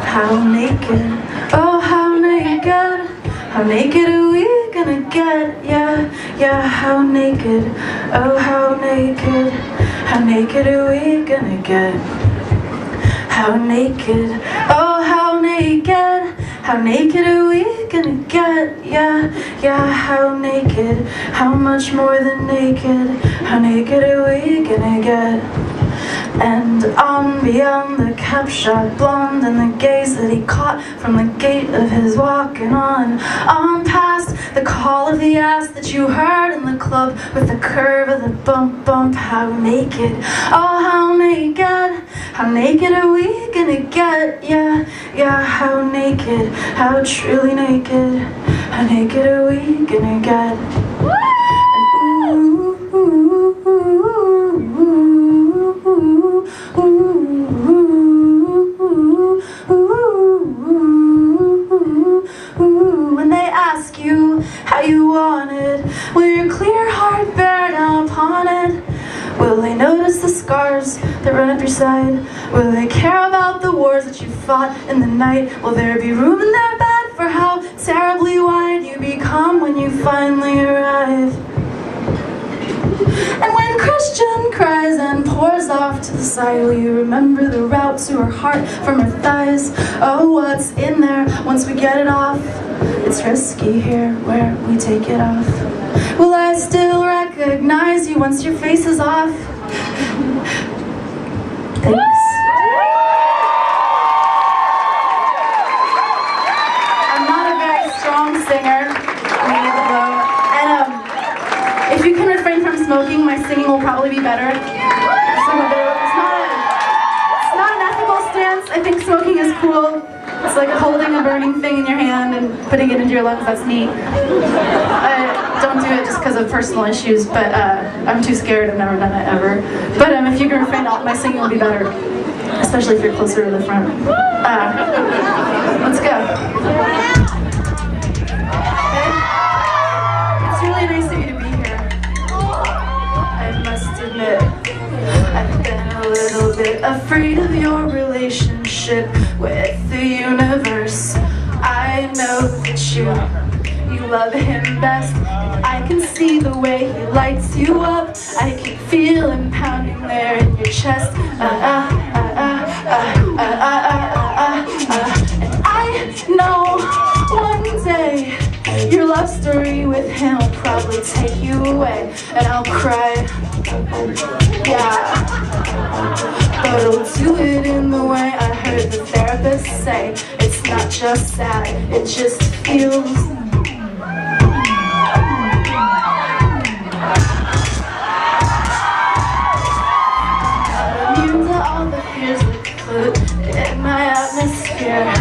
How naked, oh how naked, how naked are we gonna get? Yeah, how naked, oh how naked are we gonna get? How naked, oh how naked are we gonna get? Yeah, how naked, how much more than naked, how naked are we gonna get? And on beyond the cap-shot blonde and the gaze that he caught from the gate of his walking on past the call of the ass that you heard in the club with the curve of the bump, how naked, oh how naked are we gonna get? Yeah, how naked, how truly naked, how naked are we gonna get? When they ask you how you want it, will your clear heart bear down upon it? Will they notice the scars that run up your side? Will they care about the wars that you fought in the night? Will there be room in their bed for how terribly wide you become when you finally arrive? And when Christian cries and pours off to the side, will you remember the route to her heart from her thighs? Oh, what's in there once we get it off? It's risky here where we take it off. Will I still recognize you once your face is off? Thanks. I'm not a very strong singer. And if you can refrain from smoking, my singing will probably be better. It's not an ethical stance. I think smoking is cool. It's like holding a burning thing in your hand and putting it into your lungs. That's neat. I don't do it just because of personal issues, but I'm too scared. I've never done it ever. But if you can refrain, my singing will be better, especially if you're closer to the front. Let's go. It's really nice of you to be here. I must admit, I've been a little bit afraid of your relationship with the universe. I know that you love him best. I can see the way he lights you up. I can feel him pounding there in your chest. And I know one day your love story with him will probably take you away, and I'll cry. Yeah, but I'll do it in the way I heard the therapist say. It's not just sad, it just feels. I'm immune to all the fears that float in my atmosphere.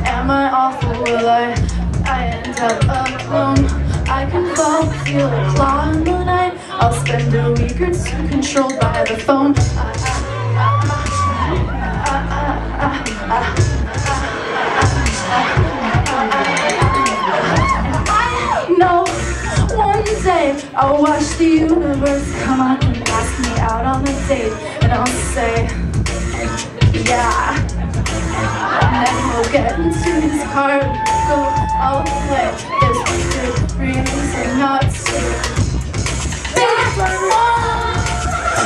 Am I awful? Will I end up alone? I can fall, feel a claw in the night. I'll spend a week or two controlled by the phone. I know one day I'll watch the universe come up and ask me out on a date, and I'll say, yeah. And then we'll get into his car and go all the way. There's a good reason not to.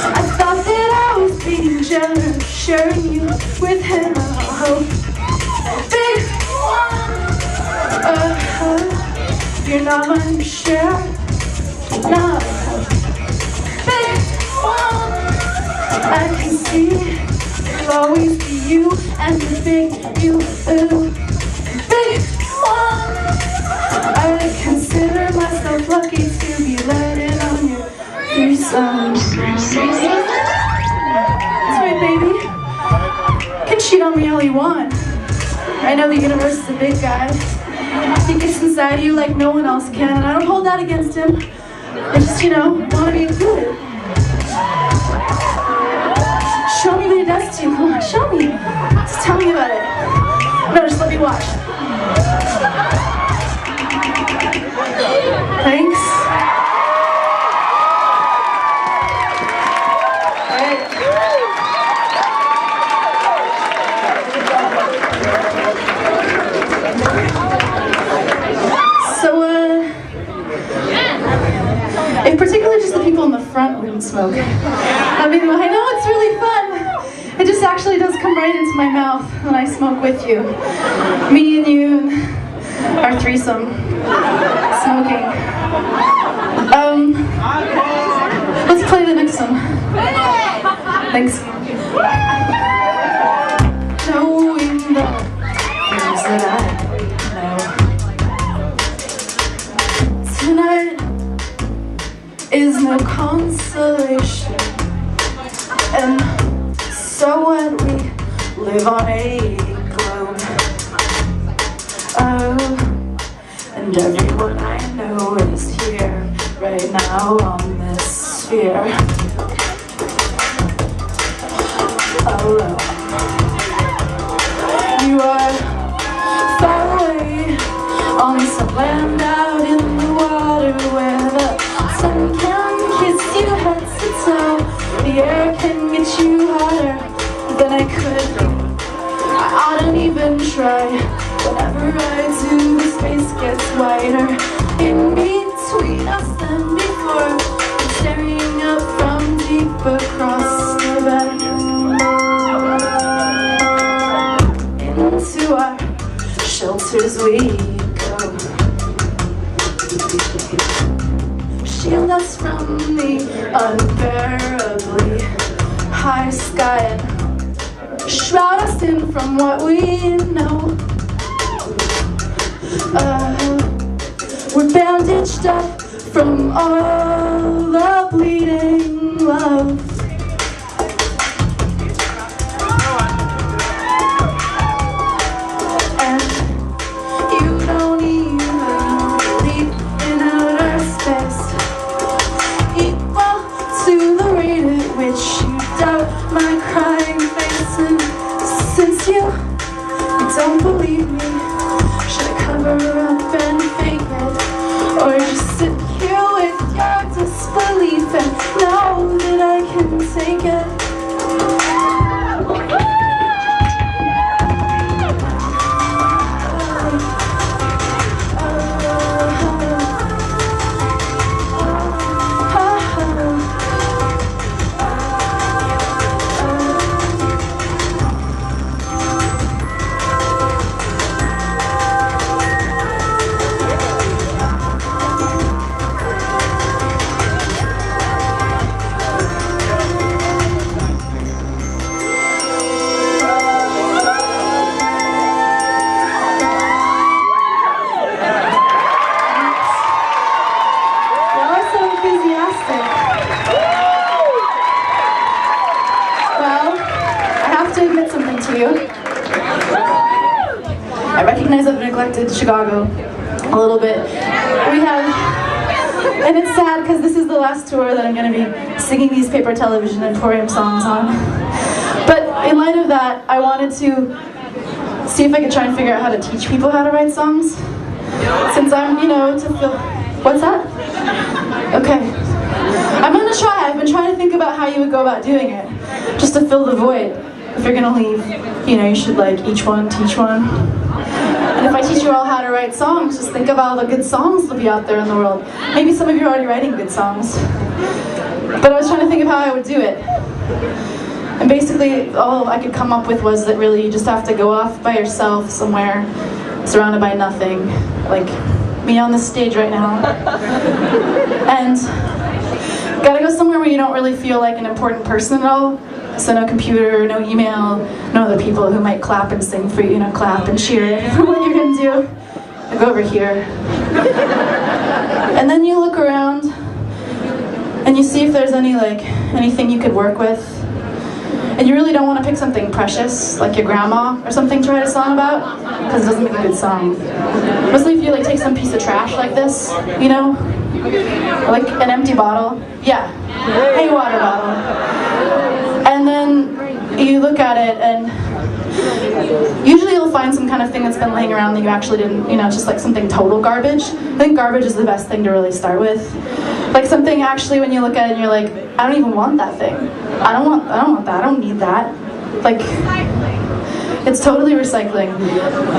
I thought that I was being generous, sharing you with him. I hope. Big one. You're not letting me share. No. Big one. I can see it'll always be you and the big you. Big one. I consider myself lucky to be let in on your threesome. That's right, baby. You can cheat on me all you want. I know the universe is a big guy. He gets inside you like no one else can, and I don't hold that against him. I just, want to be included. Show me what he does to you. Come on, show me. Just tell me about it. No, just let me watch. I wouldn't smoke. I mean, I know it's really fun. It just actually does come right into my mouth when I smoke with you. Me and you and our threesome smoking. Let's play the next one. Thanks. Knowing the things that I know. Tonight is no consolation, and so what, we live on a globe. Oh, and everyone I know is here right now on this sphere, alone. You are far away on some land out in the water where the sun can kiss you head to toe. The air can get you hotter than I could. I don't even try. Whenever I do, the space gets wider in between us and before. I'm staring up from deep across the bed into our shelters we go. Shield us from the unbearably high sky and shroud us in from what we know. We're bandaged up from all the bleeding love. And you don't even believe in outer space, equal to the rate at which you doubt my crying face. And since you don't believe me, should I cover up and fake it, or just sit here with your disbelief and know that I can take it? I recognize I've neglected Chicago a little bit. We have, and it's sad because this is the last tour that I'm going to be singing these Paper Television Emporium songs on. But in light of that, I wanted to see if I could try and figure out how to teach people how to write songs. Since I'm, to fill... What's that? Okay. I'm going to try. I've been trying to think about how you would go about doing it, just to fill the void. If you're gonna leave, you should each one teach one. And if I teach you all how to write songs, just think of all the good songs that'll be out there in the world. Maybe some of you are already writing good songs. But I was trying to think of how I would do it. And basically, all I could come up with was that really you just have to go off by yourself somewhere, surrounded by nothing, like me on this stage right now. And gotta go somewhere where you don't really feel like an important person at all. So no computer, no email, no other people who might clap and sing for you, clap and cheer for what you're gonna do. I go over here. And then you look around and you see if there's anything you could work with. And you really don't want to pick something precious, like your grandma or something to write a song about, because it doesn't make a good song. Mostly if you take some piece of trash like this, like an empty bottle. Yeah, a water bottle. And then you look at it, and usually you'll find some kind of thing that's been laying around that you actually didn't, just like something total garbage. I think garbage is the best thing to really start with. Like something actually when you look at it and you're like, I don't even want that thing. I don't want that, I don't need that. Like, it's totally recycling.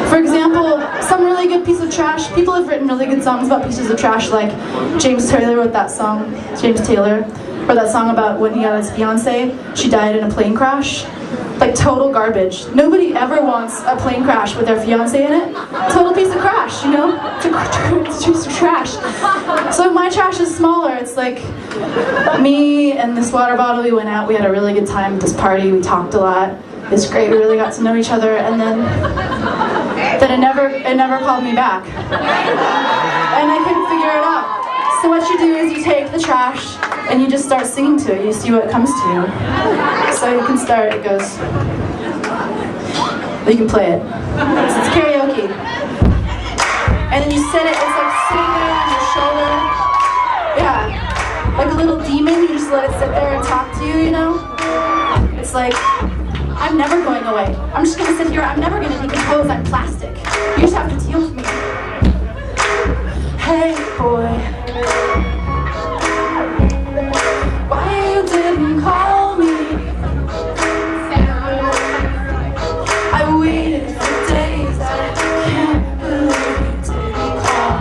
For example, some really good piece of trash, people have written really good songs about pieces of trash, like James Taylor wrote that song, James Taylor. Or that song about when he got his fiance, she died in a plane crash. Like total garbage. Nobody ever wants a plane crash with their fiance in it. Total piece of trash, you know? It's just trash. So if my trash is smaller, it's like me and this water bottle, we went out, we had a really good time at this party, we talked a lot. It's great, we really got to know each other, and then it never called me back. And I couldn't figure it out. So what you do is you take the trash and you just start singing to it. You see what comes to you. So you can start, it goes. You can play it. It's karaoke. And then you sit it, it's like sitting there on your shoulder. Yeah. Like a little demon, you just let it sit there and talk to you, you know? It's like, I'm never going away. I'm just gonna sit here, I'm never gonna decompose, I'm plastic. You just have to deal with me. Hey boy, why you didn't call me? I waited for days, I can't believe you didn't call.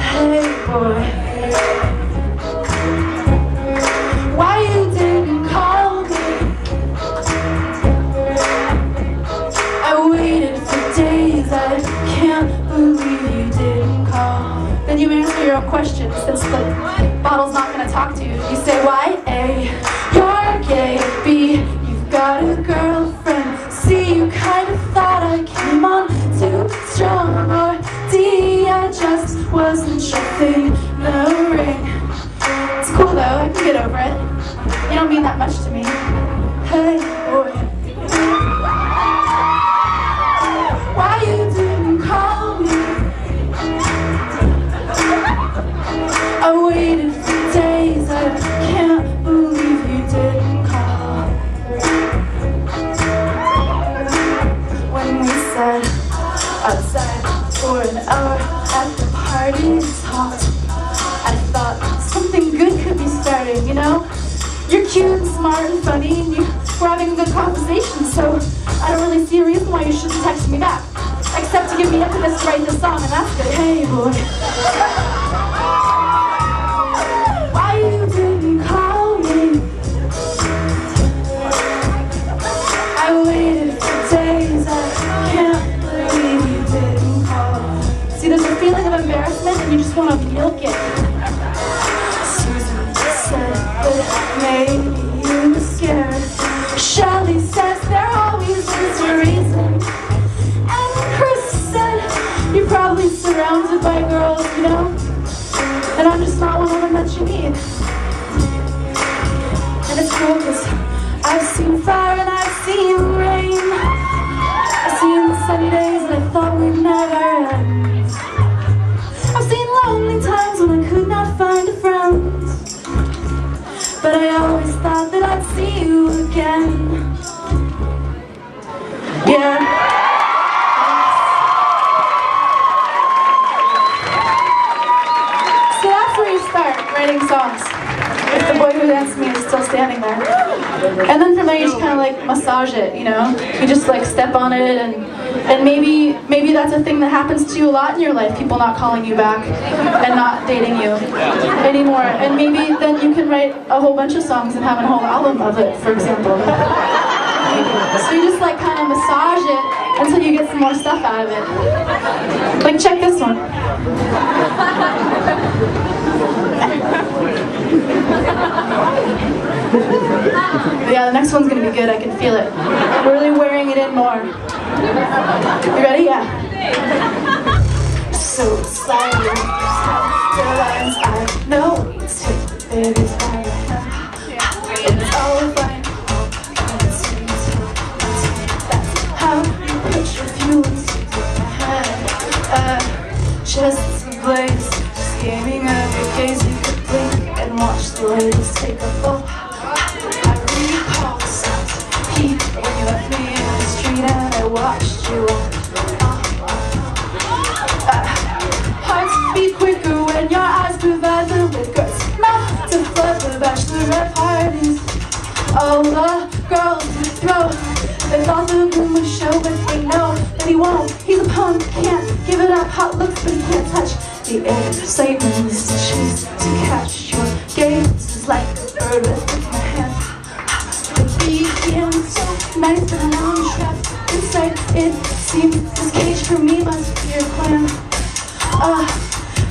Hey boy, why you didn't call me? I waited for days, I can't believe you didn't call. Then you answer your own questions since the bottle's not gonna talk to you. You say, why? A, you're gay. B, you've got a girlfriend. C, you kind of thought I came on too strong. Or D, I just wasn't sure thing the ring. It's cool though, I can get over it. You don't mean that much to me. Hey boy, why you didn't call me? I waited for days, I can't believe you didn't call. When we sat outside for an hour at the party, it's hot. I thought something good could be starting, you know? You're cute and smart and funny, and we're having a good conversation, so I don't really see a reason why you shouldn't text me back. Except to give me impetus to write this song, and that's good. Hey boy, why you didn't call me? I waited for days, I can't believe you didn't call. See, there's a feeling of embarrassment and you just want to milk it. Susan said that maybe you were scared. Shelley says there always is a reason. And Chris said you're probably surrounded by girls, you know? And I'm just not one of them that you need. And it's cool because I've seen fire and I've seen rain. I've seen sunny days and I thought we'd never end. I've seen lonely times when I could not find a friend. But I always thought that I'd see you again. Yeah. So that's where you start writing songs. If the boy who danced me is still standing there. And then from there you just kind of like massage it, you know? You just like step on it and maybe that's a thing that happens to you a lot in your life, people not calling you back and not dating you anymore. And maybe then you can write a whole bunch of songs and have a whole album of it, for example. So you just like kind of massage it until you get some more stuff out of it. Like check this one. But yeah, the next one's gonna be good, I can feel it. I'm really wearing it in more. You ready? Yeah. So slowly, the lines I know it's take the baby's fire. It's all fine. That's how you put your fuel into my head. Just a blaze, scheming every gaze you could blink and watch the ladies take a fall. I recall the sounds of heat when you left me in the street and I watched you walk. Hearts beat quicker when your eyes provide the liquor smell to flood the bachelorette parties. All the girls who throw, they thought the room would show, but they know that he won't. He's a punk, can't give it up. Hot looks, but he can't touch the excitement is to chase, to catch your gaze is like a bird with my hand. The beacon so nice, but now I'm trapped inside. It seems this cage for me must be your plan.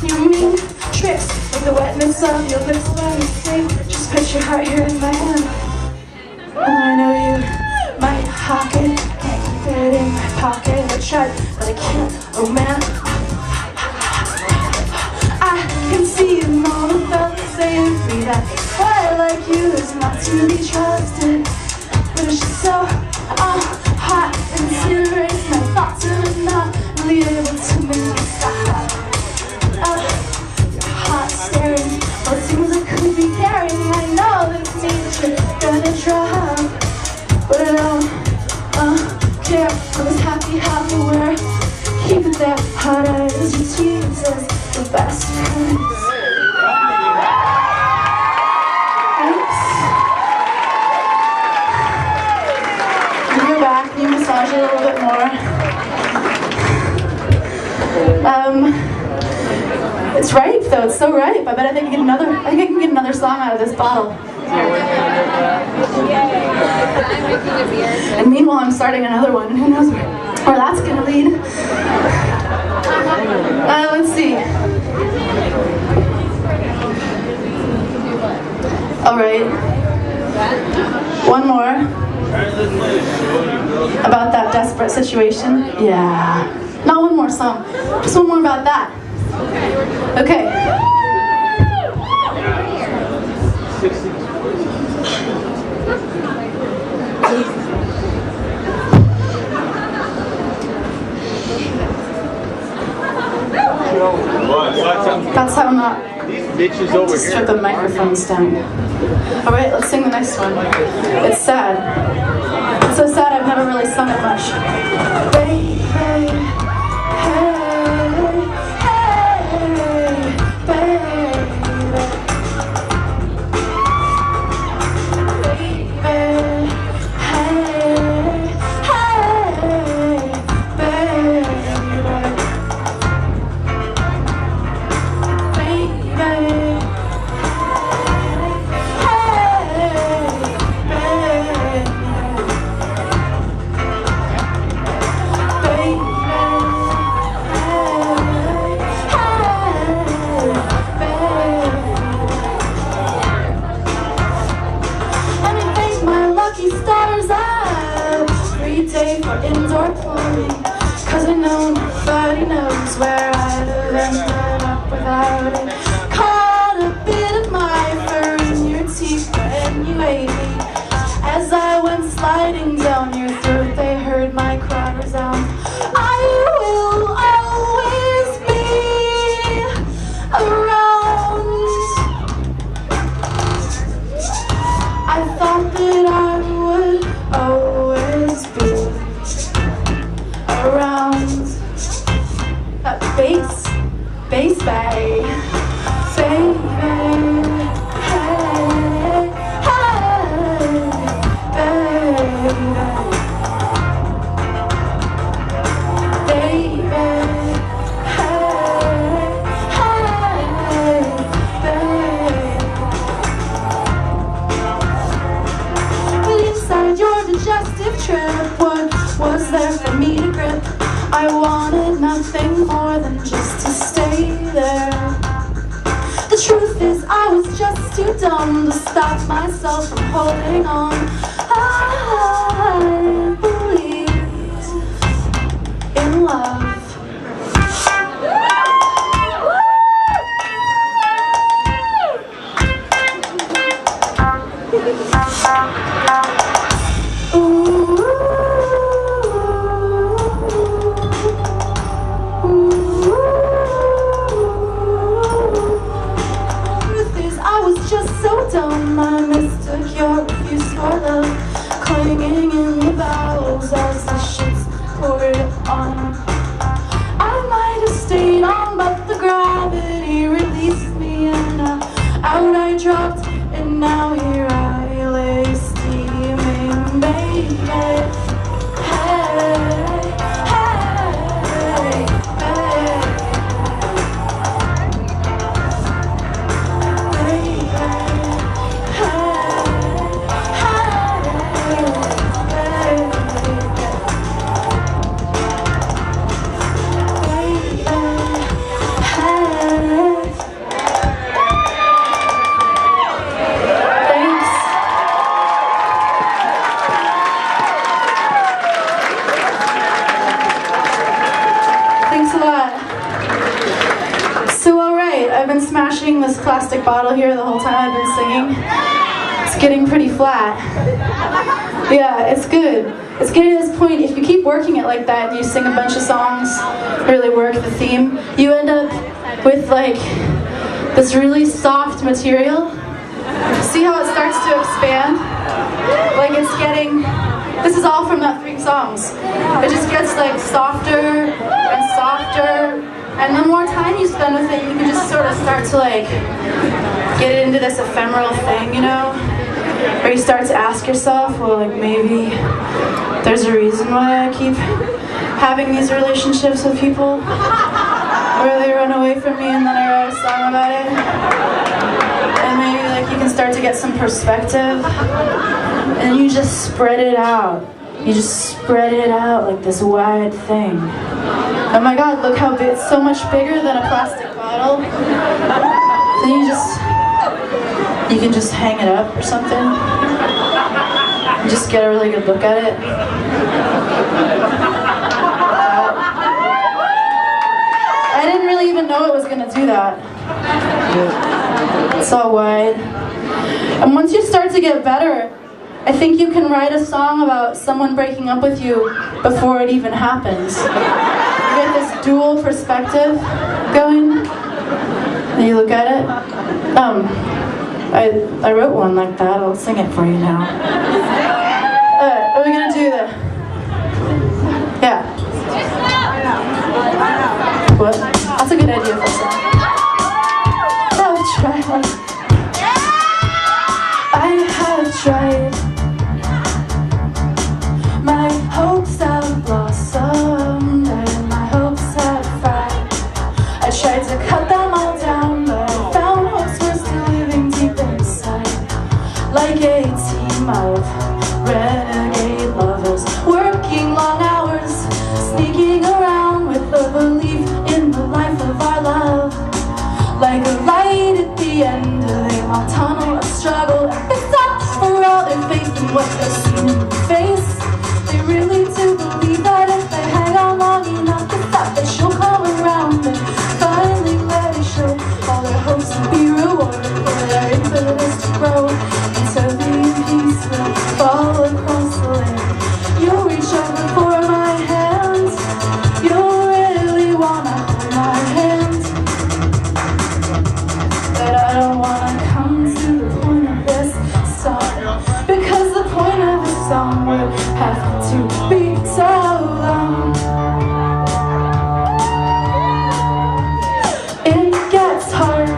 Your mean tricks, like the wetness of your lips when you say, just put your heart here in my hand. And I know you might hawk it, can't keep it in my pocket. I tried, but I can't. Oh man, I can see in all the fellas saying free that boy like you is not to be trusted. But it's just so hot and incinerates my thoughts, and I'm not really able to make it stop. You're hot staring, well it seems I could be daring. I know that it means you're gonna drop, but I don't care. I was happy half aware. Keep it there, hot eyes, your tears as the best friends. Thanks. Move your back, can you massage it a little bit more? It's ripe though, it's so ripe. I bet I can get another song out of this bottle. And meanwhile I'm starting another one, and who knows where that's gonna lead. Let's see. Alright. One more. About that desperate situation. Yeah. Not one more song. Just one more about that. Okay. That's how I'm not. Bitches over Just strip the microphones down. Alright, let's sing the next one. It's sad. It's so sad I've never really sung it much. Baby, hey, hey, baby. For indoor plumbing, cause I know nobody knows where I'd have ended up without it. Caught a bit of my fur in your teeth, and you ate me. As I went sliding down your throat, they heard my cry resound. I will always be around. I thought that I would always be around. That bass bay, baby, hey, hey, baby, baby. Inside your digestive trip, what was there for me to grip? I wanted nothing more than just to stay there. The truth is I was just too dumb to stop myself from holding on. I believe in love. I mistook your refuse for love, clinging in the bowels as the shits poured on. I might have stayed on, but the gravity released me, and out I dropped, and now here I lay steaming, baby. Hey, hey, hey. been smashing this plastic bottle here the whole time I've been singing. It's getting pretty flat. Yeah, it's good. It's getting to this point, if you keep working it like that and you sing a bunch of songs, really work the theme, you end up with like this really soft material. See how it starts to expand? Like it's getting, this is all from that 3 songs. It just gets like softer and softer, and the more time you spend with it, you can just sort of start to like get into this ephemeral thing, you know? Where you start to ask yourself, well, like maybe there's a reason why I keep having these relationships with people where they run away from me and then I write a song about it. And maybe like you can start to get some perspective and you just spread it out. You just spread it out like this wide thing. Oh my God, look how big, it's so much bigger than a plastic bottle. Then you can just hang it up or something. And just get a really good look at it. I didn't really even know it was gonna do that. It's all wide. And once you start to get better, I think you can write a song about someone breaking up with you before it even happens. You get this dual perspective going, and you look at it. I wrote one like that. I'll sing it for you now. Are we gonna do the? Yeah. What? That's a good idea for a song. I've tried. I have tried. My hopes have blossomed and my hopes have fried. I tried to cut them all down, but I found hopes were still living deep inside. Like a team of renegade lovers, working long hours, sneaking around with a belief in the life of our love. Like a light at the end of a long tunnel of struggle, and they stop for all their faith in what they've seen in the face. They really do believe that if they hang on long enough to stop, that she'll come around and finally let it show. All their hopes will be rewarded for their impetus to grow, until the peace will fall across the land. You'll reach over for my hand. You'll really wanna hold my hand. But I don't wanna come to the point of this song, because the point of the song would have to be so long. It gets hard.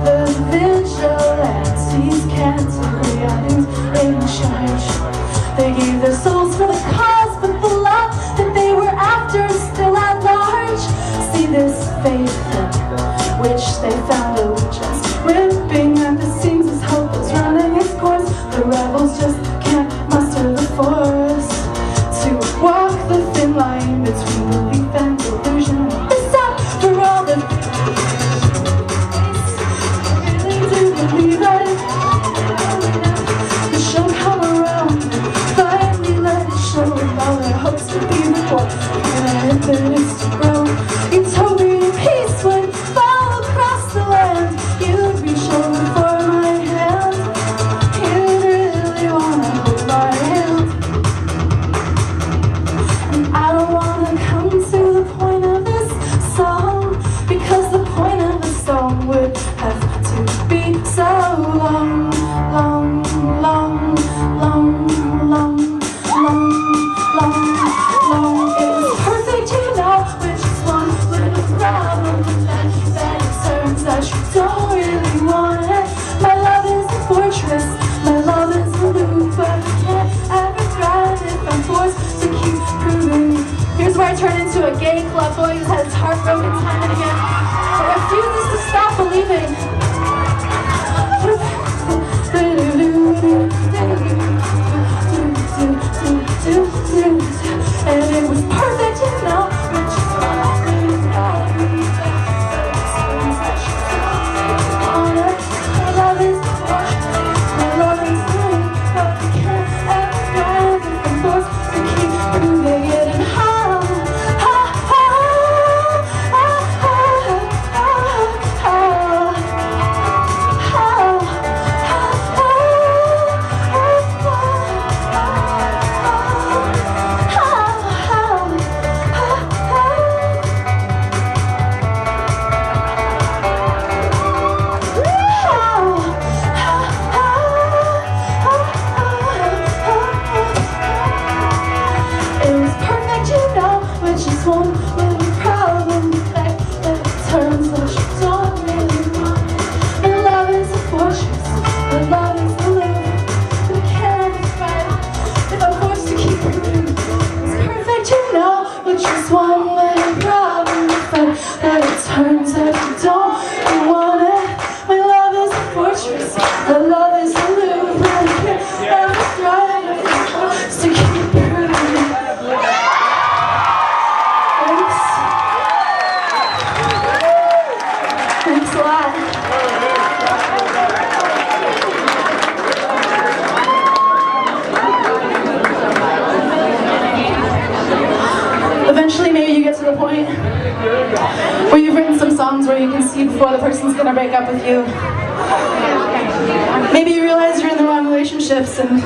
The vigilantes can't agree on who's in charge. They gave their souls for the cause, but the love that they were after is still at large. See this faith in which they found allegiance, ripping at the seams as hope is running its course. The rebels just can't muster the force to walk the thin line between belief and delusion. It's up for all the really do believe that she'll come around and finally let it show. All their hopes to be before their impetus to grow. Utopian peace would fall across the land. You'd reach over for my hand. You'd really wanna hold my hand. And I don't wanna come to the point of this song, because the point of the song would have to be so long, long, long, long, long, long, long, long. It was perfect, you know, which is one little problem with that it turns out you don't really want it. My love is a fortress, my love is a loop, but I can't ever thrive if I'm forced to keep proving. Here's where I turn into a gay club boy who's had his heart broken time and again, but refuses to stop believing. And it was perfect, you know, which is why my love is my love is good, but I can't ever thrive if I'm forced to keep proving it. And the point where you've written some songs where you can see before the person's gonna break up with you. Maybe you realize you're in the wrong relationships and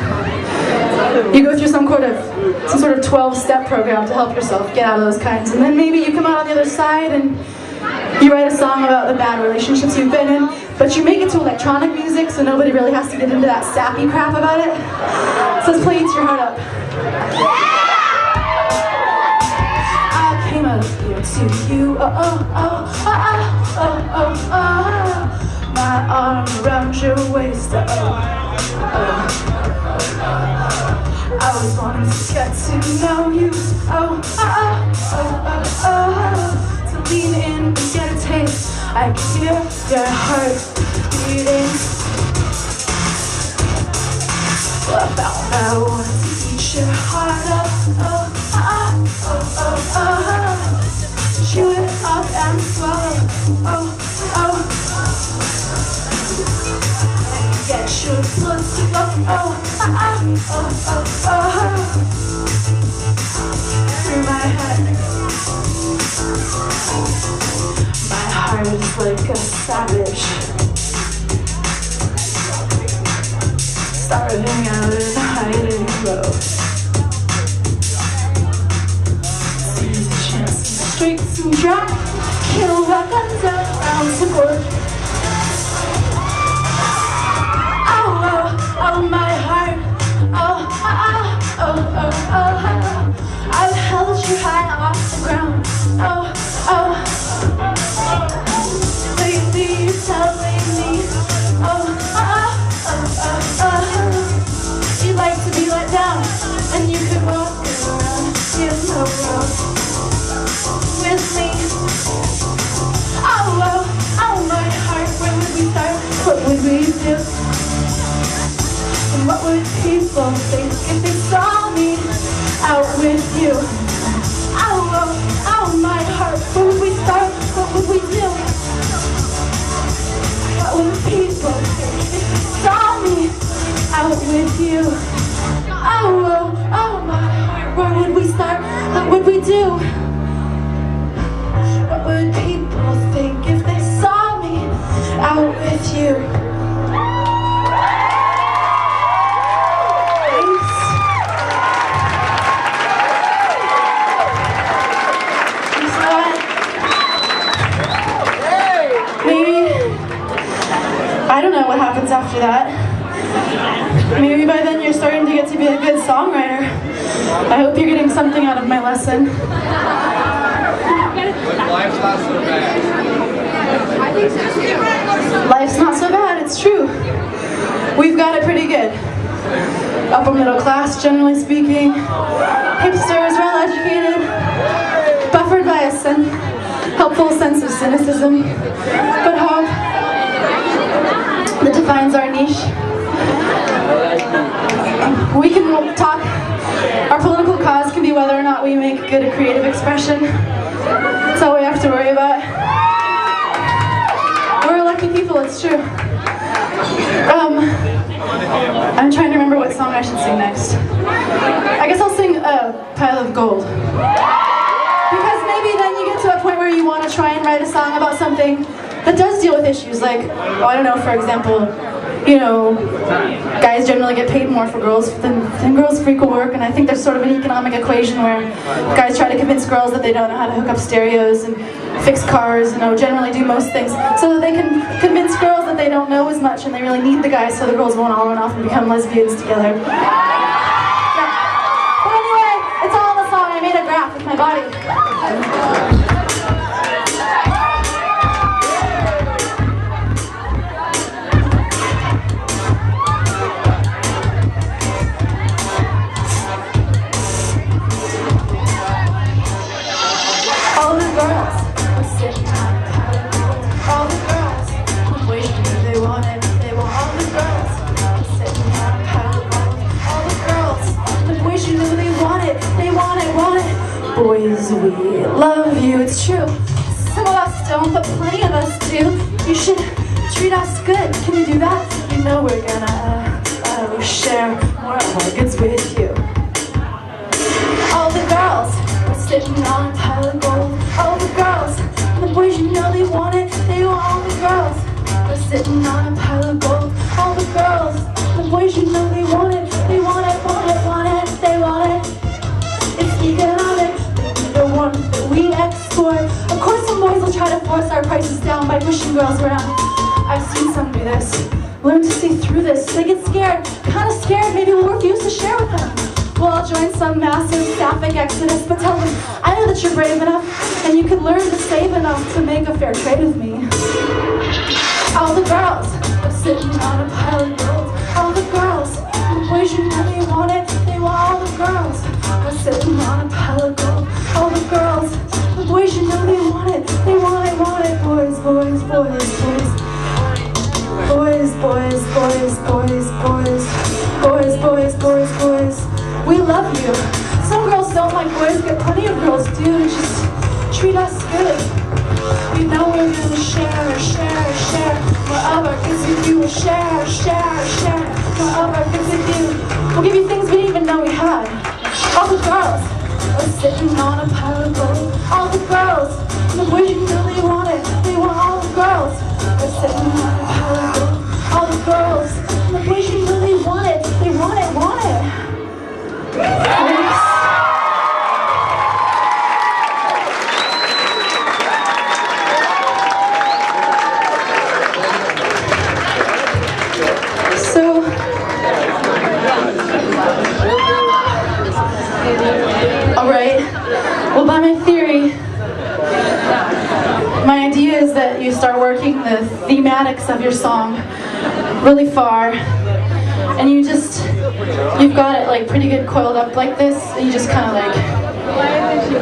you go through some sort of 12-step program to help yourself get out of those kinds. And then maybe you come out on the other side and you write a song about the bad relationships you've been in, but you make it to electronic music so nobody really has to get into that sappy crap about it. So let's play Eats Your Heart Up. I came out here to you, my arm around your waist, I was wanting to get to know you, to lean in and get a taste. I can hear your heart beating. Well, I found I wanted to eat your heart up, chew it up and swallow, get your blood to go, through my head. My heart is like a savage, starving out and hiding low. Seize a chance to strike some drop, kill weapons around support. Oh, my heart, I've held you high off the ground, lately you're telling me, you'd like to be let down, and you could walk around in the world with me. Oh, my heart, where would we start, what would we do? And what would people think if they saw me out with you? Oh, my heart, where would we start? What would we do? What would people think if they saw me out with you? Oh, my heart, where would we start? What would we do? What would people think if they saw me out with you? I don't know what happens after that. Maybe by then you're starting to get to be a good songwriter. I hope you're getting something out of my lesson. Life's not so bad. Life's not so bad, it's true. We've got it pretty good. Upper middle class, generally speaking. Hipsters, well educated. Buffered by a helpful sense of cynicism. But hope that defines our niche. We can talk, our political cause can be whether or not we make good creative expression. That's all we have to worry about. We're lucky people, it's true. I'm trying to remember what song I should sing next. I guess I'll sing Pile of Gold. Because maybe then you get to a point where you want to try and write a song about something that does deal with issues like, oh, I don't know, for example, you know, guys generally get paid more for girls than girls for equal work, and I think there's sort of an economic equation where guys try to convince girls that they don't know how to hook up stereos and fix cars, you know, generally do most things, so that they can convince girls that they don't know as much and they really need the guys so the girls won't all run off and become lesbians together. Yeah. But anyway, it's all in the song. I made a graph with my body. Boys, we love you, it's true. Some of us don't, but plenty of us do. You should treat us good. Can you do that? You know we're gonna share more of our goods with you. All the girls, we're sitting on a pile of gold. All the girls, and the boys, you know they want it. They want all the girls. They're sitting on a pile of gold. All the girls, and the boys, you know they want it. They want it, want it, want it. They want it. It's economics. The one that we export. Of course, some boys will try to force our prices down by pushing girls around. I've seen some do this. Learn to see through this. They get scared, kind of scared. Maybe we'll refuse to share with them. We'll all join some massive sapphic exodus, but tell them, I know that you're brave enough, and you can learn to save enough to make a fair trade with me. All the girls are sitting on a pile of gold. All the girls, the boys, you know they want it. They want all the girls are sitting on a pile of gold. All the girls, the boys, you know they want it. They want it, want it. Boys, boys, boys, boys. Boys, boys, boys, boys, boys. Boys, boys, boys, boys. We love you. Some girls don't like boys, but plenty of girls do. Just treat us good. We know we're gonna share, share, share. Whatever gives with you, share, share, share. Whatever gives with you. We'll give you things we didn't even know we had. All the girls are sitting on a pile of gold. All the girls, the boys, you know they want it. They want all the girls. They're sitting on a pile of gold. All the girls, the boys, you know they want it. They want it, want it. So, all right. Well, by my theory, my idea is that you start working the thematics of your song really far, and you've got it like pretty good coiled up like this, and you just kind of like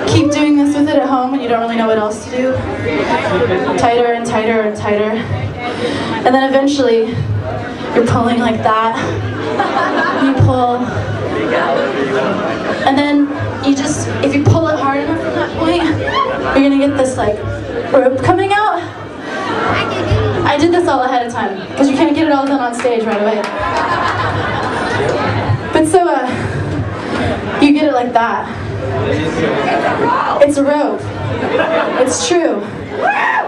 keep doing this with it at home when you don't really know what else to do. Tighter and tighter and tighter. And then eventually you're pulling like that. You pull. And then if you pull it hard enough from that point, you're gonna get this like rope coming out. I did this all ahead of time, because you can't get it all done on stage right away. But so, you get it like that. It's a rope. It's true.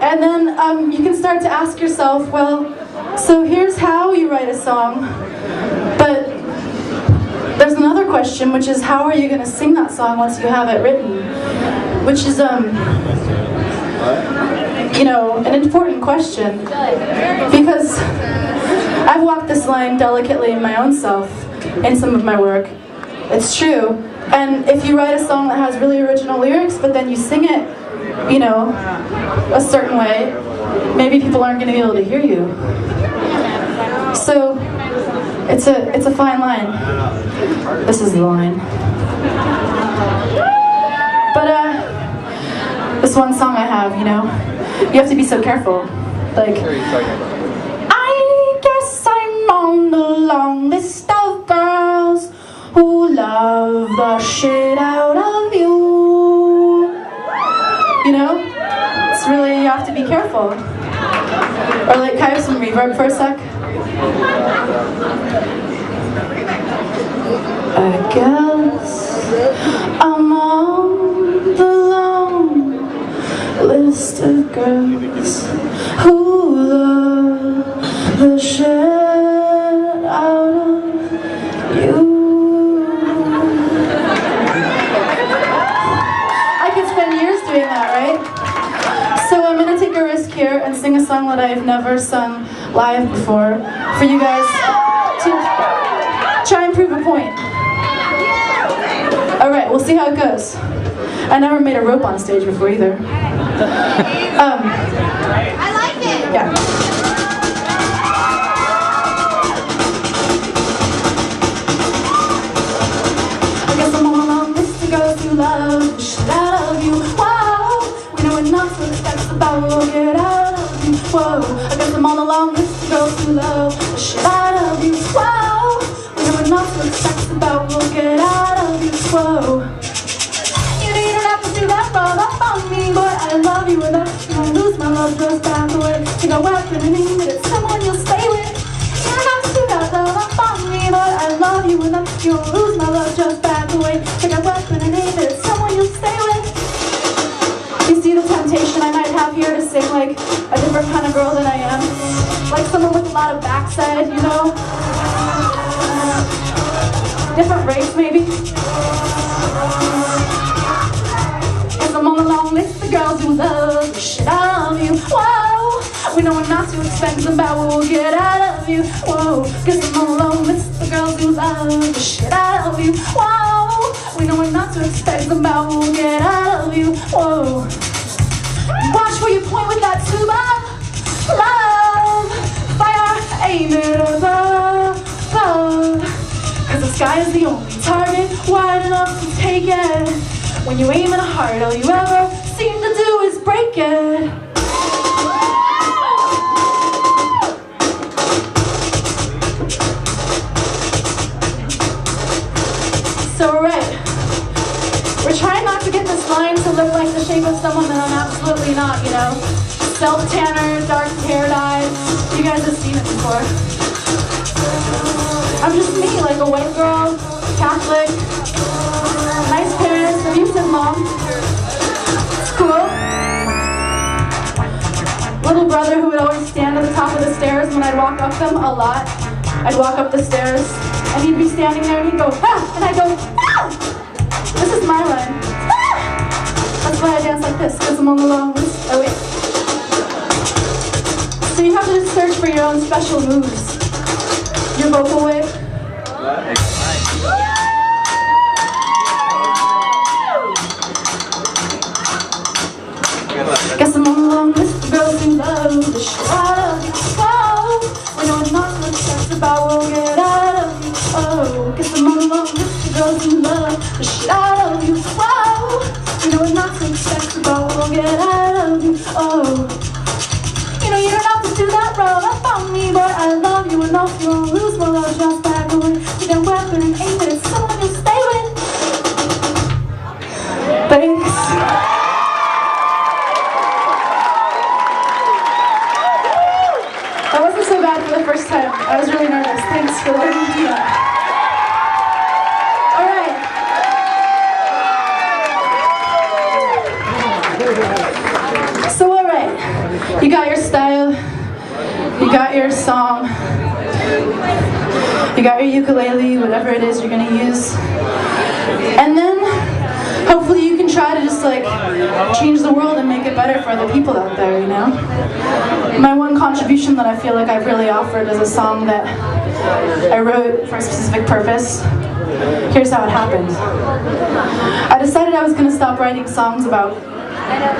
And then you can start to ask yourself, well, so here's how you write a song, but there's another question, which is how are you going to sing that song once you have it written? Which is, you know, an important question, because I've walked this line delicately in my own self in some of my work. It's true. And if you write a song that has really original lyrics, but then you sing it, you know, a certain way, maybe people aren't going to be able to hear you. So it's a fine line. This is the line. But this one song I have, you know, you have to be so careful. Like, I guess I'm on the long list of girls who love the shit out of you. You know? It's really, you have to be careful. Or like, can I have some reverb for a sec? I guess I'm on the long list of girls who love the shit out of you. I could spend years doing that, right? So I'm gonna take a risk here and sing a song that I've never sung live before for you guys to try and prove a point. Alright, we'll see how it goes. I never made a rope on stage before either. I like it! Yeah. I guess I'm on a long list of girls who love the shit out of you. Whoa, we know enough to that's about we'll get out of you. Whoa, I guess I'm on a long list of girls who love the shit out of you. Whoa, we know enough to that's about we'll get out of you. Whoa. You don't have to do that roll up on me, but I love you enough. You won't lose my love just back away. Take a weapon and aim it at someone you'll stay with. You don't have to do that roll up on me, but I love you enough. You won't lose my love just back away. Take a weapon and aim it at someone you'll stay with. like a different kind of girl than I am. Like someone with a lot of backside, you know? Different race, maybe. Cause I'm on a long list of girls who love the shit out of you. Whoa, we know we're not too expensive, but we'll get out of you. Whoa, cause I'm on a long list of girls who love the shit out of you. Whoa, we know we're not too expensive, but we'll get out of you. Whoa, watch where you point with that tuba. Love, fire, aim it above. Cause the sky is the only target wide enough to take it. When you aim at a heart, all you ever seem to do is break it. So right, we're trying not to get this line to look like the shape of someone that I'm absolutely not, you know. Self-tanner, dark hair dye, you guys have seen it before. I'm just me, like a white girl, Catholic, nice parents, abusive mom. It's cool. Little brother who would always stand at the top of the stairs when I'd walk up them a lot. I'd walk up the stairs and he'd be standing there and he'd go, ah! And I'd go, ah! This is my line. Ah! That's why I dance like this, because I'm on the long list. Oh wait. So you have to just search for your own special moves. Your vocal wave. Guess I'm on the long list of girls who love the shit out of you. Oh, we know it's not so obsessed about we'll get out of you. Oh, guess I'm on the long list of girls who love the shit out of you. Oh, we know it's not so obsessed about we'll get out of you. Oh, you know you don't have to do that roll up on me, but I love you enough. You won't lose my love just by going with that weapon and aim it at someone you'll stay with. Thanks. That wasn't so bad for the first time. I was really nervous. Thanks for letting me do that. Alright. So alright, you got your style, you got your song, you got your ukulele, whatever it is you're gonna use. And then hopefully you can try to just like change the world and make it better for other people out there, you know? My one contribution that I feel like I've really offered is a song that I wrote for a specific purpose. Here's how it happened. I decided I was going to stop writing songs about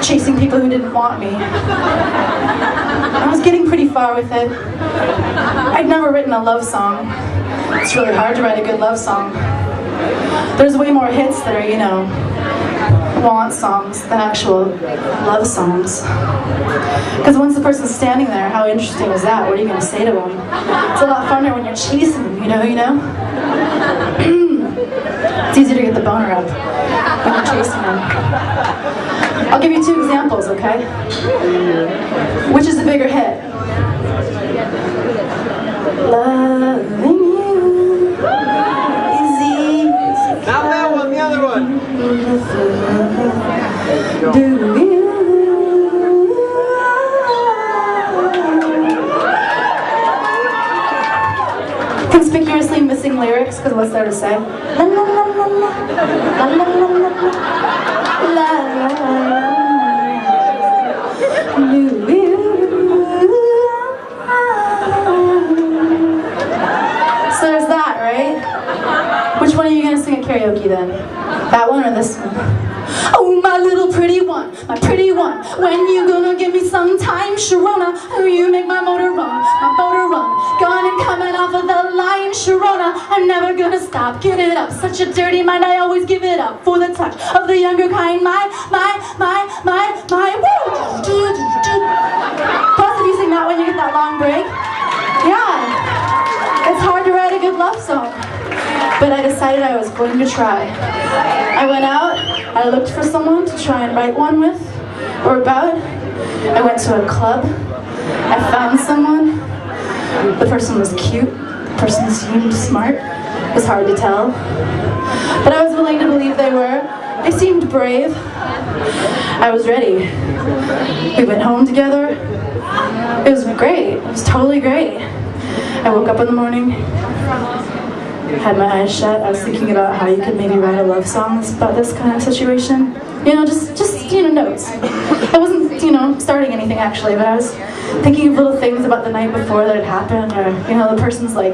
chasing people who didn't want me. I was getting pretty far with it. I'd never written a love song. It's really hard to write a good love song. There's way more hits that are, you know, want songs than actual love songs. Because once the person's standing there, how interesting is that? What are you going to say to them? It's a lot funner when you're chasing them, you know? It's easier to get the boner up when you're chasing them. I'll give you 2 examples, okay? Which is a bigger hit? Loving you is easy. Not that one, the other one. Do you? Conspicuously missing lyrics, because what's there to say? La la la la la, la la la la, la la la. So there's that, right? Which one are you gonna sing at karaoke then? That one or this one? Oh, my little pretty one, my pretty one. When you gonna give me some time, Sharona? You make my motor run, Gone and coming off of the line, Sharona. I'm never gonna stop, give it up. Such a dirty mind, I always give it up for the touch of the younger kind. My, woo! Plus, if you sing that one, you get that long break. Yeah, it's hard to write a good love song. But I decided I was going to try. I went out, I looked for someone to try and write one with, or about. I went to a club, I found someone. The person was cute, the person seemed smart. It was hard to tell. But I was willing to believe they were. They seemed brave. I was ready. We went home together. It was great. It was totally great. I woke up in the morning, had my eyes shut. I was thinking about how you could maybe write a love song about this kind of situation. You know, just notes. I wasn't, starting anything actually, but I was thinking of little things about the night before that had happened, or, the person's like,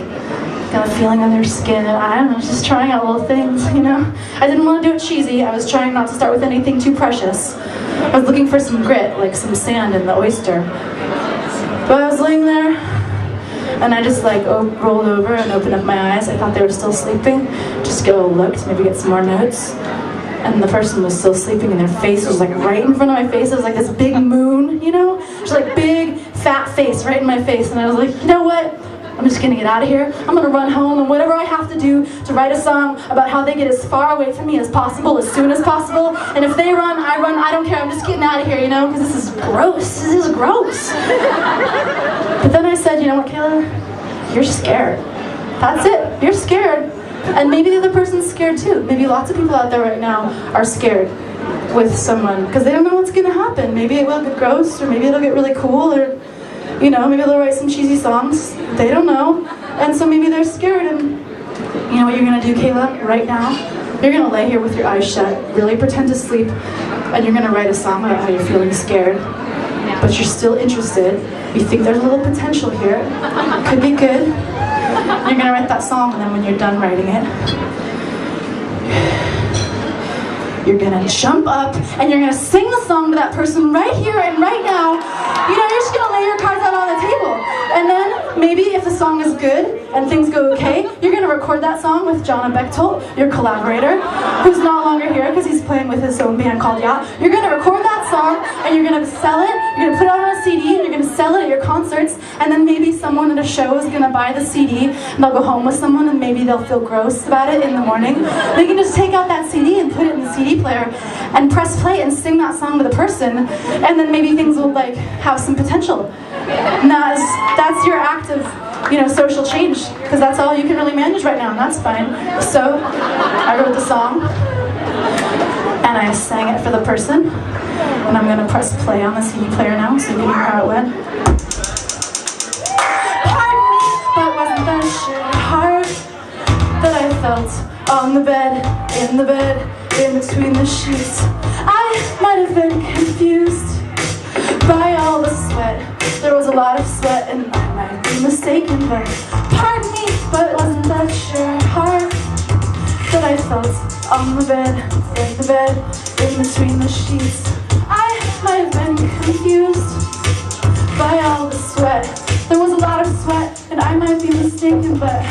got a feeling on their skin. I don't know, just trying out little things, I didn't want to do it cheesy. I was trying not to start with anything too precious. I was looking for some grit, like some sand in the oyster. But I was laying there, and I just rolled over and opened up my eyes. I thought they were still sleeping. Just go look to maybe get some more notes. And the person was still sleeping, and their face was like right in front of my face. It was like this big moon, just like big fat face right in my face. And I was like, you know what? I'm just gonna get out of here. I'm gonna run home, and whatever I have to do to write a song about how they get as far away from me as possible, as soon as possible. And if they run, I run, I don't care. I'm just getting out of here, because this is gross. This is gross. But then I said, you know what, Khaela? You're scared. That's it. You're scared. And maybe the other person's scared too. Maybe lots of people out there right now are scared with someone because they don't know what's gonna happen. Maybe it will get gross, or maybe it'll get really cool, or maybe they'll write some cheesy songs. They don't know. And so maybe they're scared, and you know what you're gonna do, Khaela, right now? You're gonna lay here with your eyes shut, really pretend to sleep, and you're gonna write a song about how you're feeling scared, but you're still interested. You think there's a little potential here. Could be good. You're gonna write that song, and then when you're done writing it, you're gonna jump up and you're gonna sing the song to that person right here and right now. You're just gonna lay your cards out on the table. And then maybe if the song is good and things go okay, you're gonna record that song with John Bechtold, your collaborator, who's no longer here because he's playing with his own band called Yacht. You're gonna record that song and you're gonna sell it, you're gonna put it on a CD, and you're gonna sell it at your concerts, and then maybe someone at a show is gonna buy the CD and they'll go home with someone, and maybe they'll feel gross about it in the morning. They can just take out that CD and put it in the CD player and press play and sing that song to the person, and then maybe things will have some potential. And that's your act of social change, because that's all you can really manage right now, and that's fine. So I wrote the song and I sang it for the person, and I'm gonna press play on the CD player now so you can hear how it went. Pardon me, but wasn't that shit hard that I felt on the bed, in the bed, in between the sheets? I might have been confused by all the sweat. There was a lot of sweat, and I might be mistaken, but pardon me, but wasn't that sure hard that I felt on the bed, in the bed, in between the sheets? I might have been confused by all the sweat. There was a lot of sweat, and I might be mistaken, but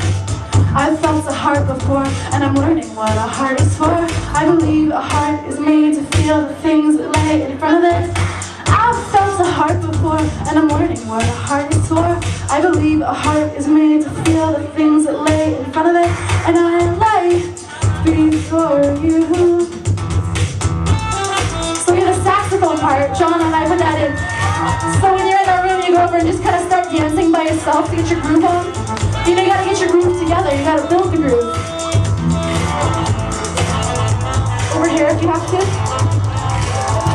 I've felt a heart before, and I'm learning what a heart is for. I believe a heart is made to feel the things that lay in front of it. I've felt a heart before, and I'm learning what a heart is for. I believe a heart is made to feel the things that lay in front of it, and I lay before you. So we have a saxophone part. John and I put that in. So when you're in the room, you go over and just kind of start dancing by yourself to get your groove on. You gotta get your groove together. You gotta build the groove. Over here if you have to.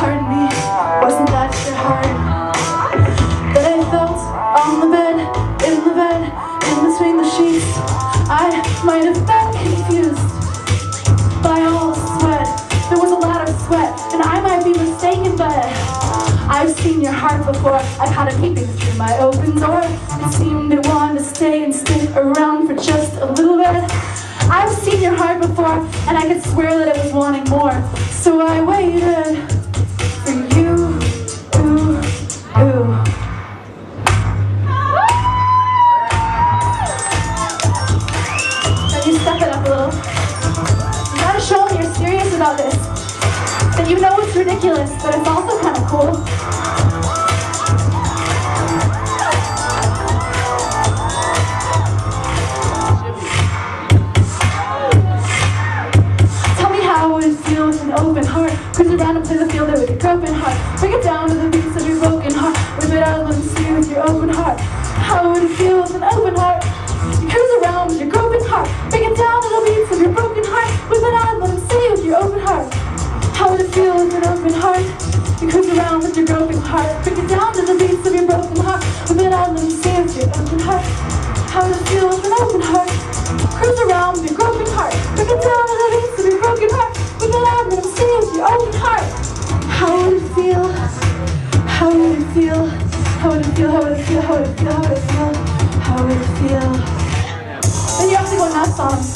Pardon me, wasn't that your heart that I felt on the bed, in between the sheets? I might have been confused by all the sweat. There was a lot of sweat, and I might be mistaken, but I've seen your heart before. I've had it peeping through my open door. It seemed it wanted to stay and stick around for just a little bit. I've seen your heart before, and I could swear that it was wanting more. So I waited for you. Ooh, ooh. Now you step it up a little. You gotta show them you're serious about this. That you know it's ridiculous, but it's also kind of cool. Tell me how would it feel with an open heart? Cruise around and play the field with your broken heart. Bring it down to the beats of your broken heart. Whip it out and let them see with your open heart. How would it feel with an open heart? You cruise around with your broken heart. Bring it down to the beats of your broken heart. Whip it out and let them see with your open heart. How would it feel with an open heart? You cruise around with your broken heart. Break it down to the beats of your broken heart. Whip it out and let me see with your open heart. How would it feel with an open heart? Cruise around with your broken heart. Break it down to the beats of your broken heart. Whip it out and let me see with your open heart. How would it feel? How would it feel? How would it feel? How would it feel? How would it feel? How would it feel? How would it feel? Then you have to go nuts on them.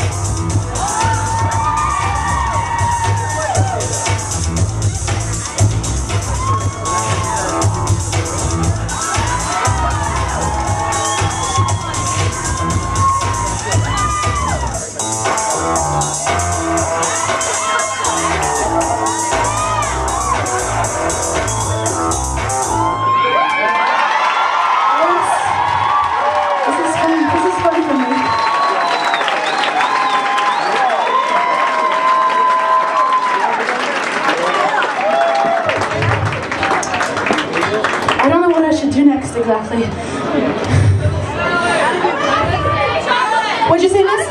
Exactly. What'd you say, miss?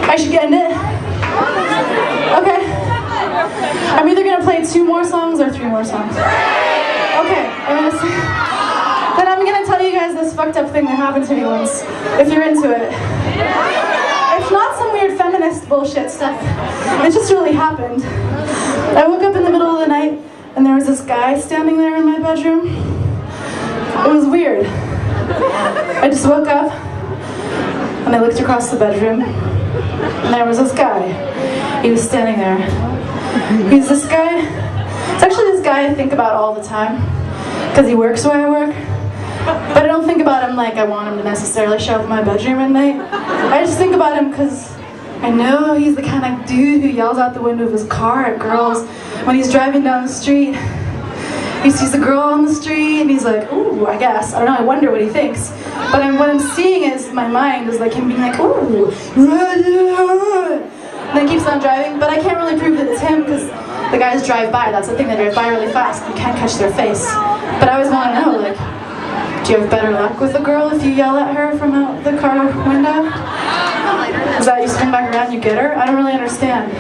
I should get in it? Okay. I'm either gonna play 2 more songs or 3 more songs. Okay, then I'm gonna tell you guys this fucked up thing that happened to me once, if you're into it. It's not some weird feminist bullshit stuff. It just really happened. I woke up in the middle of the night and there was this guy standing there in my bedroom. It was weird. I just woke up and I looked across the bedroom and there was this guy. He was standing there. He's this guy. It's actually this guy I think about all the time because he works where I work. But I don't think about him like I want him to necessarily show up in my bedroom at night. I just think about him because I know he's the kind of dude who yells out the window of his car at girls when he's driving down the street. He sees a girl on the street and he's like, ooh, I guess. I don't know, I wonder what he thinks. But what I'm seeing is, my mind is like him being like, ooh. And then he keeps on driving, but I can't really prove that it's him because the guys drive by. That's the thing, they drive by really fast. You can't catch their face. But I always want to know, like, do you have better luck with a girl if you yell at her from out the car window? Is that you spin back around and you get her? I don't really understand.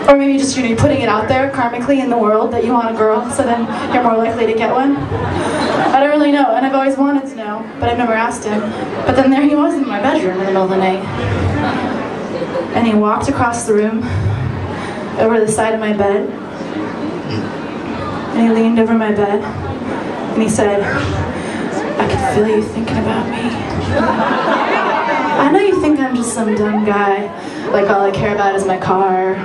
Or maybe just you're putting it out there karmically in the world that you want a girl, so then you're more likely to get one. I don't really know, and I've always wanted to know, but I've never asked him. But then there he was in my bedroom in the middle of the night. And he walked across the room, over the side of my bed, and he leaned over my bed, and he said, I can feel you thinking about me. I know you think I'm just some dumb guy, like all I care about is my car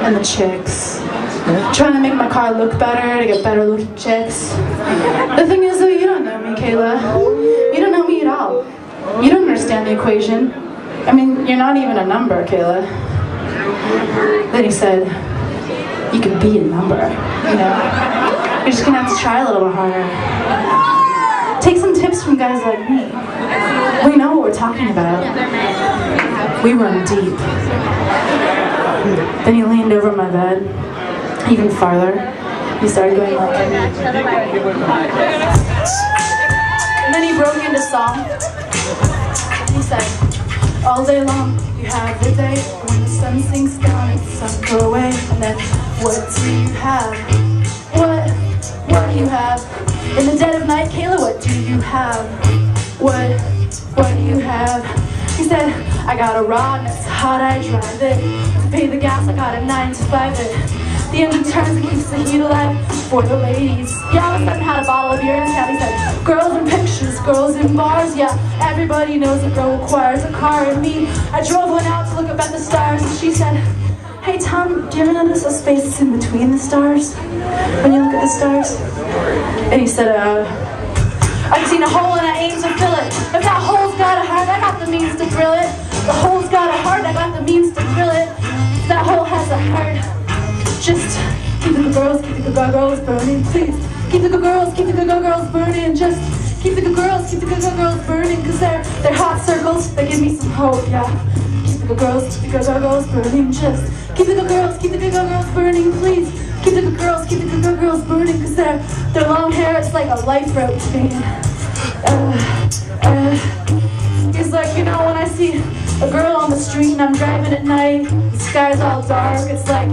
and the chicks. Trying to make my car look better, to get better looking chicks. The thing is though, you don't know me, Khaela. You don't know me at all. You don't understand the equation. I mean, you're not even a number, Khaela. Then he said, you can be a number, you know? You're just gonna have to try a little bit harder. Take some tips from guys like me. We know what we're talking about. We run deep. Then he leaned over my bed, even farther. He started going like... And then he broke into song. He said, all day long, you have the day. When the sun sinks down, it's sun go away. And then, what do you have? What do you have? In the dead of night, Khaela, what do you have? What do you have? He said, I got a rod and it's hot, I drive it. To pay the gas, I got a 9 to 5 it. The engine turns and keeps the heat alive for the ladies. Yeah, all of a sudden had a bottle of beer in his hand. He said, girls in pictures, girls in bars. Yeah, everybody knows a girl requires a car. And me, I drove one out to look up at the stars. And she said, hey Tom, do you ever notice a space that's in between the stars when you look at the stars? And he said, I've seen a hole and I aim to fill it. If that hole's got a heart, I got the means to drill it. The hole's got a heart, I got the means to drill it. If that hole has a heart, just keep the good girls burning, please. Keep the good girls burning, just keep the good girls burning, cause they're hot circles that give me some hope, yeah. Keep the good girls burning, just keep the good girls burning, please. Keep the good girls burning, cause their long hair, it's like a life rope to me. It's like, you know, when I see a girl on the street and I'm driving at night, the sky's all dark, it's like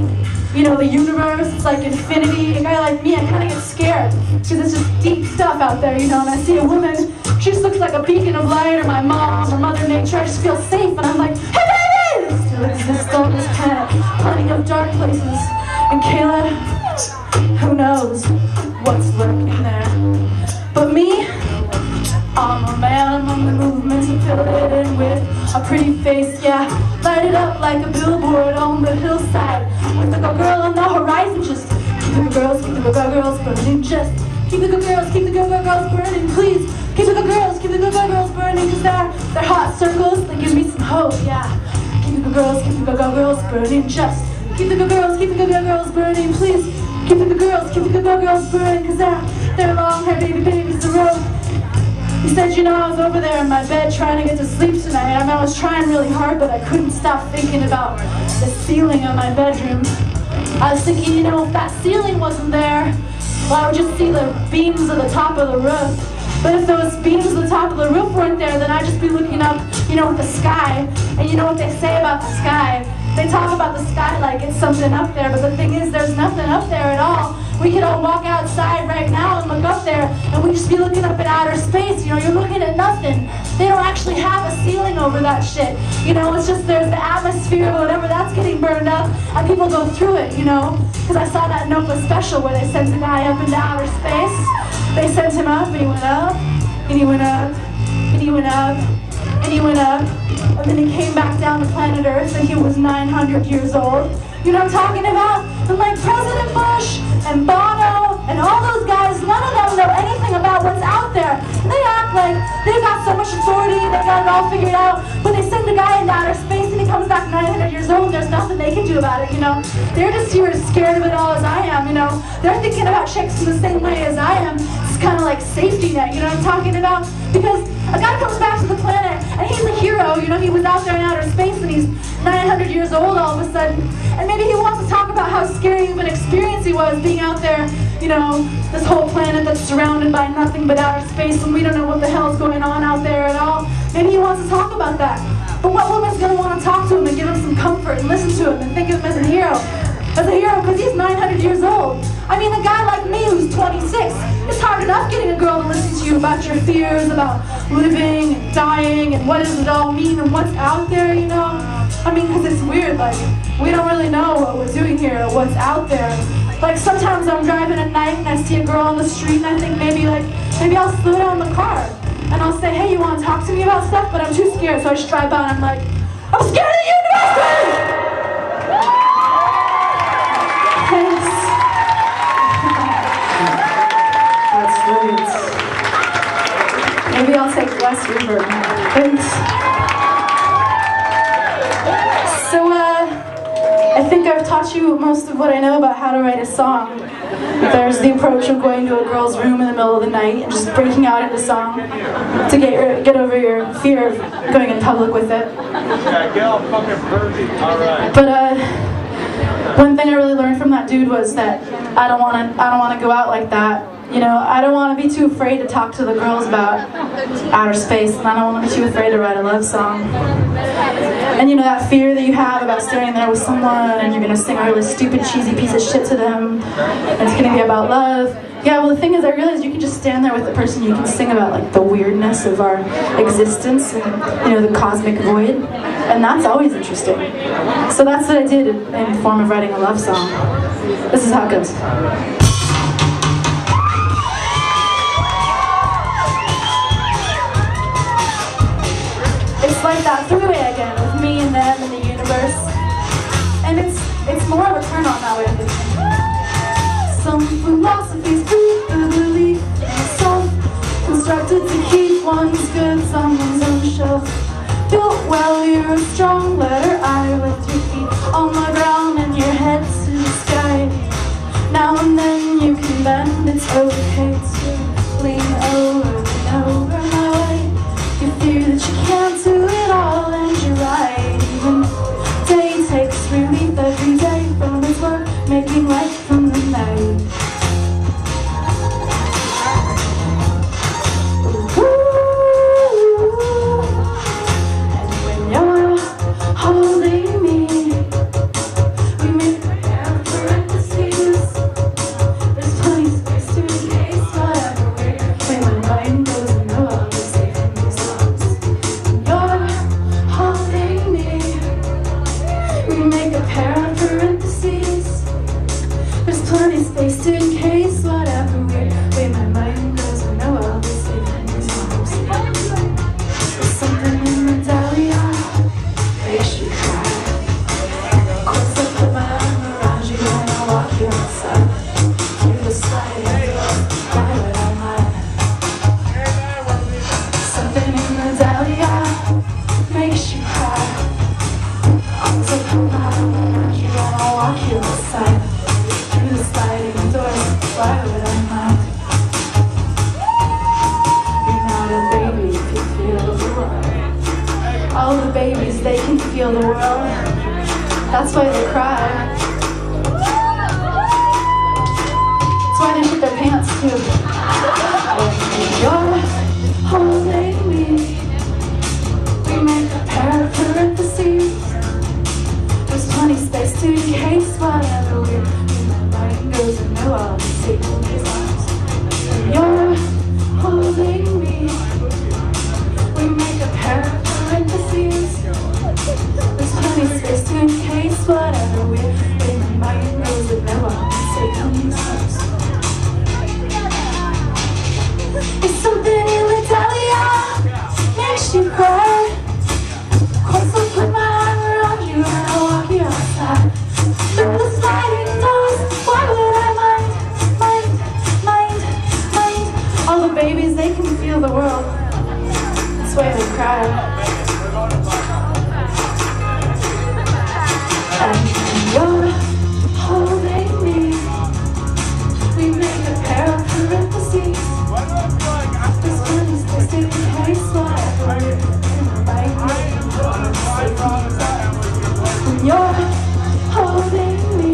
you know, the universe, it's like infinity. A guy like me, I kind of get scared because it's just deep stuff out there, you know, and I see a woman, she just looks like a beacon of light, or my mom, or Mother Nature. I just feel safe, and I'm like, hey baby! It still exists on this planet, plenty of dark places. And Khaela, who knows what's lurking there. But me, I'm a man among the movements and fill it in with a pretty face, yeah. Light it up like a billboard on the hillside with a girl on the horizon. Just keep the good girls, keep the good girls burning. Just keep the good girls, keep the good girls burning. Please keep the good girls, keep the good girls burning. Cause they're hot circles that give me some hope, yeah. Keep the good girls, keep the good girls burning. Just keep the good girls, keep the good girls burning. Please keep the good girls, keep the good girls burning. Cause they're long hair babies the road. He said, you know, I was over there in my bed trying to get to sleep tonight. I mean, I was trying really hard, but I couldn't stop thinking about the ceiling of my bedroom. I was thinking, you know, if that ceiling wasn't there, well, I would just see the beams of the top of the roof. But if those beams of the top of the roof weren't there, then I'd just be looking up, you know, at the sky. And you know what they say about the sky? They talk about the sky like it's something up there, but the thing is, there's nothing up there at all. We could all walk outside right now and look up there, and we just be looking up at outer space. You know, you're looking at nothing. They don't actually have a ceiling over that shit. You know, it's just there's the atmosphere or whatever that's getting burned up, and people go through it, you know. Because I saw that Nova special where they sent a guy up into outer space. They sent him up, and he went up, and he went up, and he went up, and he went up, and then he came back down to planet Earth, and he was 900 years old. You know what I'm talking about? And like President Bush and Bono and all those guys, none of them know anything about what's out there. And they act like they've got so much authority, they got it all figured out, but they send a guy into outer space and he comes back 900 years old and there's nothing they can do about it, you know? They're just here as scared of it all as I am, you know? They're thinking about chicks in the same way as I am. It's kind of like safety net, you know what I'm talking about? Because a guy comes back to the planet and he's a hero, you know, he was out there in outer space and he's 900 years old all of a sudden. And maybe he wants to talk about how scary of an experience he was being out there, you know, this whole planet that's surrounded by nothing but outer space and we don't know what the hell's going on out there at all. Maybe he wants to talk about that. But what woman's going to want to talk to him and give him some comfort and listen to him and think of him as a hero? As a hero, because he's 900 years old. I mean, a guy like me who's 26, it's hard enough getting a girl to listen to you about your fears, about living and dying and what does it all mean and what's out there, you know? I mean, because it's weird, like, we don't really know what we're doing here or what's out there. Like, sometimes I'm driving at night and I see a girl on the street and I think maybe I'll slow down the car. And I'll say, hey, you want to talk to me about stuff? But I'm too scared, so I just drive by and I'm like, I'm scared of the universe! Thanks. That's sweet. Maybe I'll take less reverb. Thanks. So, I think I've taught you most of what I know about how to write a song. There's the approach of going to a girl's room in the middle of the night and just breaking out into song to get over your fear of going in public with it. Yeah, get all fucking perfect. All right. But one thing I really learned from that dude was that I don't want to go out like that. You know, I don't want to be too afraid to talk to the girls about outer space, and I don't want to be too afraid to write a love song. And you know, that fear that you have about standing there with someone and you're going to sing a really stupid, cheesy piece of shit to them, and it's going to be about love. Yeah, well, the thing is, I realized you can just stand there with the person, you can sing about, like, the weirdness of our existence and, you know, the cosmic void, and that's always interesting. So that's what I did in the form of writing a love song. This is how it goes. It's like that three-way again, with me and them and the universe. And it's more of a turn-on that way of thinking. Some philosophies prove the belief in self, constructed to keep one's goods on one's own shelf. Built well, you're a strong letter I with your feet on the ground and your head to the sky. Now and then you can bend, it's okay to lean over and over my way. You fear that you can't do it all, and you're right. Even day takes relief every day from his work, making light from the night. And when you're holding me, we make forever why would I mind? You're not a baby if you feel the world. All the babies, they can feel the world. That's why they cry. That's why they shit their pants too. You're holding me. We make a pair of parentheses. There's plenty space to encase whatever we're in. My mind goes and know I'll be safe in these arms. You're holding me. We make a pair of parentheses. There's plenty space to encase whatever we're in. My mind goes and know I'll be safe in these arms. It's something in Italia makes you cry. Once I put my arm around you and I walk you outside. Through the sliding doors, why would I mind? All the babies, they can feel the world. That's why they cry. And you're holding me. We make a pair of parentheses. There's plenty space to encase whatever. You're holding me.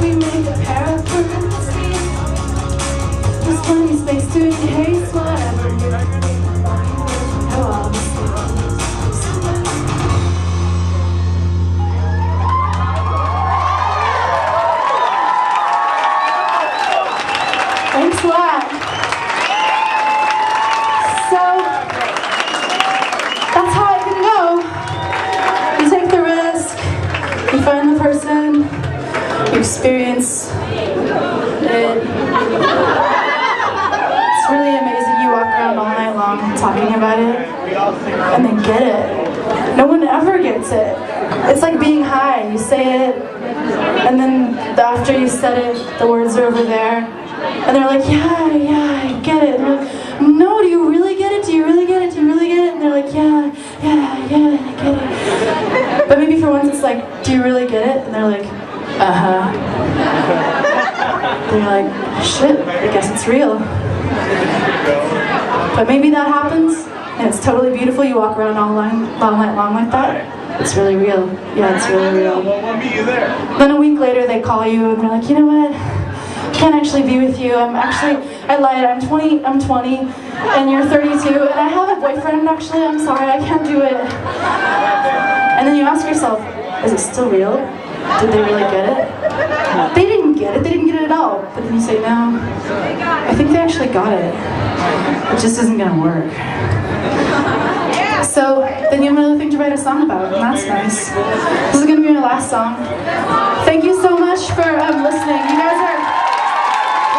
We make a pair of parentheses. There's plenty space to encase whatever. Oh, I'll be thanks a lot. So that's how it can go. You take the risk, you find the person, you experience it. It's really amazing. You walk around all night long talking about it and then get it. No one ever gets it. It's like being high. You say it and then after you said it, the words are over there. And they're like, yeah, I get it. And you're like, no, do you really get it? Do you really get it? Do you really get it? And they're like, yeah, I get it. But maybe for once it's like, do you really get it? And they're like, uh-huh. And you're like, shit, I guess it's real. But maybe that happens, and it's totally beautiful. You walk around all night long like that. It's really real. Yeah, it's really real. Then a week later they call you and they're like, you know what? I can't actually be with you. I lied. I'm 20 and you're 32 and I have a boyfriend actually. I'm sorry, I can't do it. And then you ask yourself, is it still real? Did they really get it? They didn't get it. They didn't get it at all. But then you say, no, I think they actually got it. It just isn't gonna work. So then you have another thing to write a song about, and that's nice. This is gonna be my last song. Thank you so much for listening. You guys are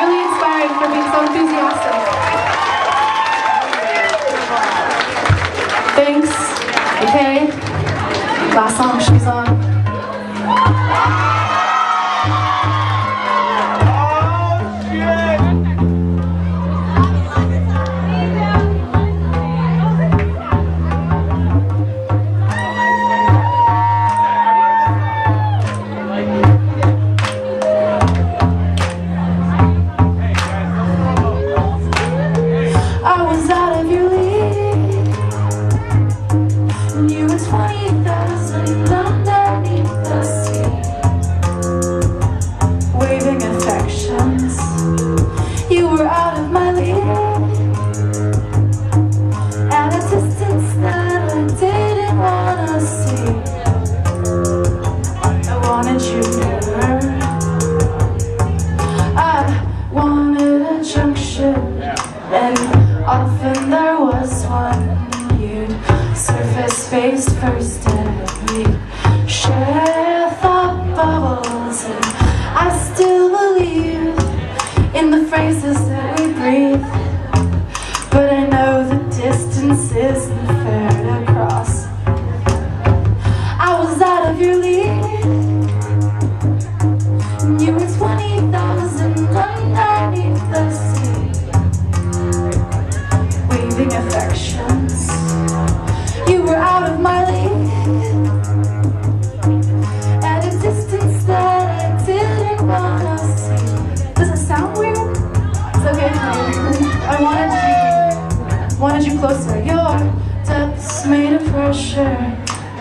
really inspiring for being so enthusiastic. Thanks. Okay. Last song she's on. You were 20,000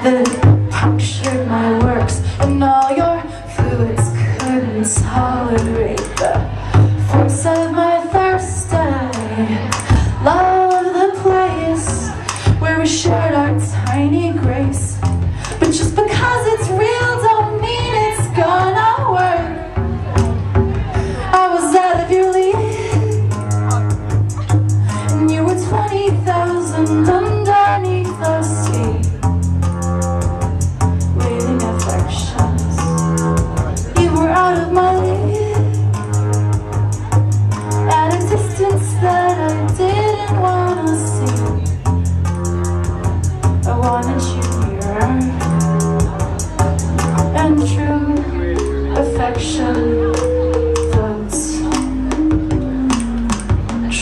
that punctured my works, and all your fluids couldn't tolerate the force of my thirst. I love the place where we shared our tiny grace, but just because it's real don't mean it's gonna work. I was out of your league, and you were 20,000 underneath the sea, waiting affections. You were out of my league, an existence that I didn't wanna see. I wanted you here, and true affection floats.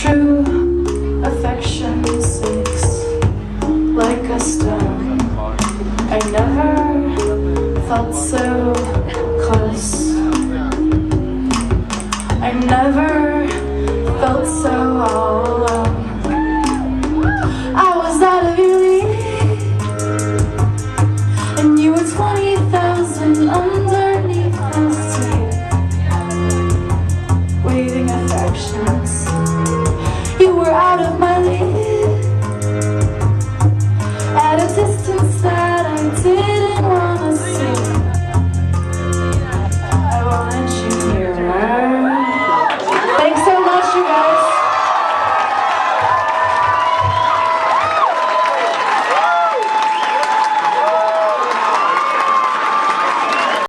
True affection sinks like a stone. I never felt so close. I never